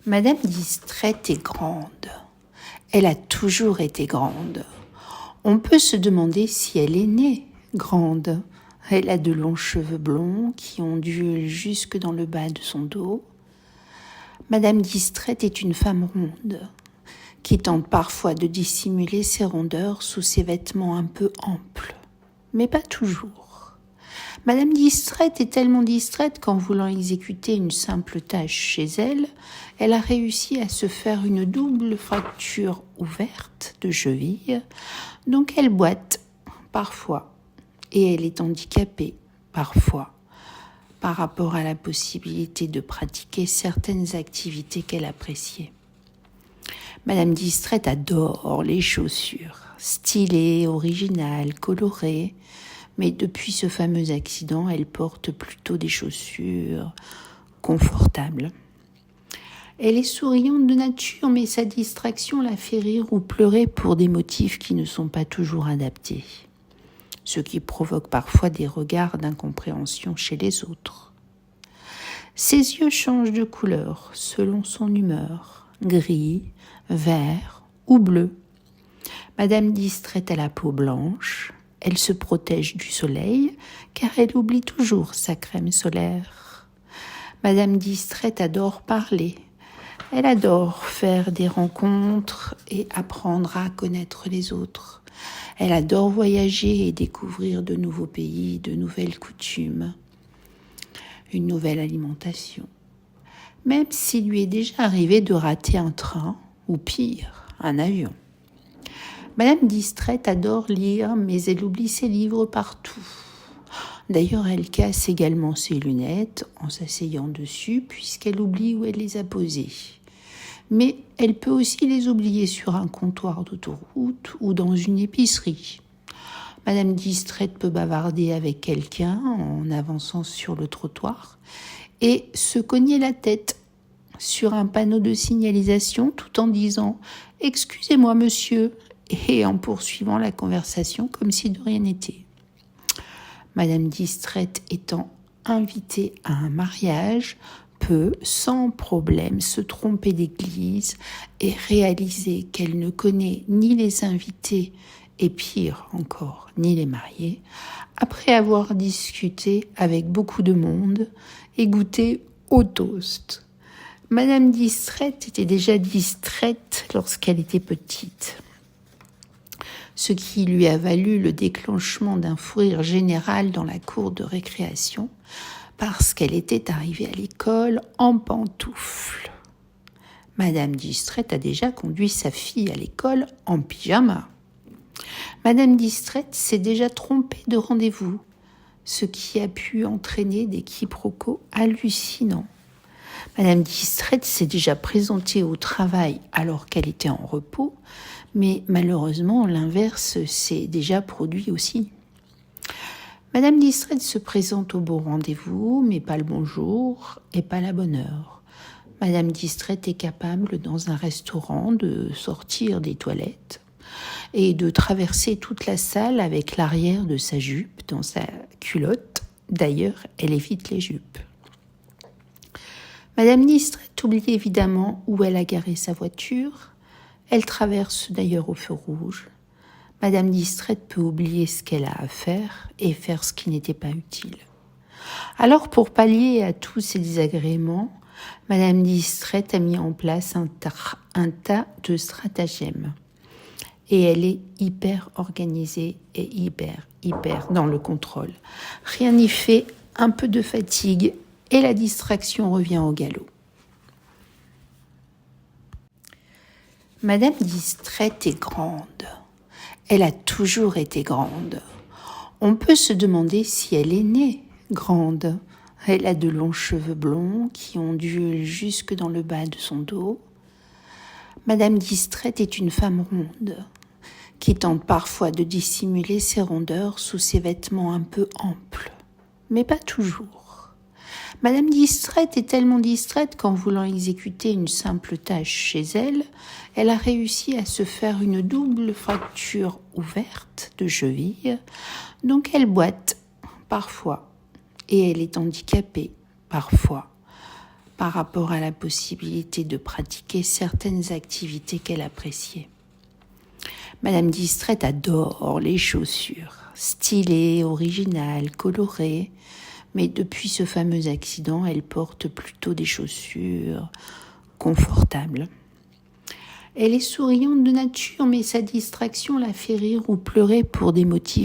Madame Distrette est grande. Elle a toujours été grande. On peut se demander si elle est née grande. Elle a de longs cheveux blonds qui ondulent jusque dans le bas de son dos. Madame Distrette est une femme ronde, qui tente parfois de dissimuler ses rondeurs sous ses vêtements un peu amples, mais pas toujours. Madame Distrette est tellement distraite qu'en voulant exécuter une simple tâche chez elle, elle a réussi à se faire une double fracture ouverte de cheville, donc elle boite parfois, et elle est handicapée parfois, par rapport à la possibilité de pratiquer certaines activités qu'elle appréciait. Madame Distrette adore les chaussures, stylées, originales, colorées, mais depuis ce fameux accident, elle porte plutôt des chaussures confortables. Elle est souriante de nature, mais sa distraction la fait rire ou pleurer pour des motifs qui ne sont pas toujours adaptés, ce qui provoque parfois des regards d'incompréhension chez les autres. Ses yeux changent de couleur selon son humeur, gris, vert ou bleu. Madame Distrette a la peau blanche. Elle se protège du soleil car elle oublie toujours sa crème solaire. Madame Distrette adore parler. Elle adore faire des rencontres et apprendre à connaître les autres. Elle adore voyager et découvrir de nouveaux pays, de nouvelles coutumes, une nouvelle alimentation. Même s'il lui est déjà arrivé de rater un train, ou pire, un avion. Madame Distrette adore lire, mais elle oublie ses livres partout. D'ailleurs, elle casse également ses lunettes en s'asseyant dessus, puisqu'elle oublie où elle les a posées. Mais elle peut aussi les oublier sur un comptoir d'autoroute ou dans une épicerie. Madame Distrette peut bavarder avec quelqu'un en avançant sur le trottoir et se cogner la tête sur un panneau de signalisation tout en disant « Excusez-moi, monsieur » et en poursuivant la conversation comme si de rien n'était. Madame Distrette étant invitée à un mariage peut, sans problème, se tromper d'église et réaliser qu'elle ne connaît ni les invités et pire encore, ni les mariés, après avoir discuté avec beaucoup de monde et goûté au toast. Madame Distrette était déjà distraite lorsqu'elle était petite, ce qui lui a valu le déclenchement d'un fou rire général dans la cour de récréation parce qu'elle était arrivée à l'école en pantoufles. Madame Distrette a déjà conduit sa fille à l'école en pyjama. Madame Distrette s'est déjà trompée de rendez-vous, ce qui a pu entraîner des quiproquos hallucinants. Madame Distrette s'est déjà présentée au travail alors qu'elle était en repos, mais malheureusement, l'inverse s'est déjà produit aussi. Madame Distrette se présente au bon rendez-vous, mais pas le bonjour et pas la bonne heure. Madame Distrette est capable, dans un restaurant, de sortir des toilettes et de traverser toute la salle avec l'arrière de sa jupe dans sa culotte. D'ailleurs, elle évite les jupes. Madame Distrette oublie évidemment où elle a garé sa voiture. Elle traverse d'ailleurs au feu rouge. Madame Distrette peut oublier ce qu'elle a à faire et faire ce qui n'était pas utile. Alors, pour pallier à tous ces désagréments, Madame Distrette a mis en place un tas de stratagèmes. Et elle est hyper organisée et hyper dans le contrôle. Rien n'y fait, un peu de fatigue et la distraction revient au galop. Madame Distrette est grande. Elle a toujours été grande. On peut se demander si elle est née grande. Elle a de longs cheveux blonds qui ondulent jusque dans le bas de son dos. Madame Distrette est une femme ronde, qui tente parfois de dissimuler ses rondeurs sous ses vêtements un peu amples, mais pas toujours. Madame Distrette est tellement distraite qu'en voulant exécuter une simple tâche chez elle, elle a réussi à se faire une double fracture ouverte de cheville, donc elle boite parfois, et elle est handicapée parfois, par rapport à la possibilité de pratiquer certaines activités qu'elle appréciait. Madame Distraite adore les chaussures, stylées, originales, colorées, mais depuis ce fameux accident, elle porte plutôt des chaussures confortables. Elle est souriante de nature, mais sa distraction la fait rire ou pleurer pour des motifs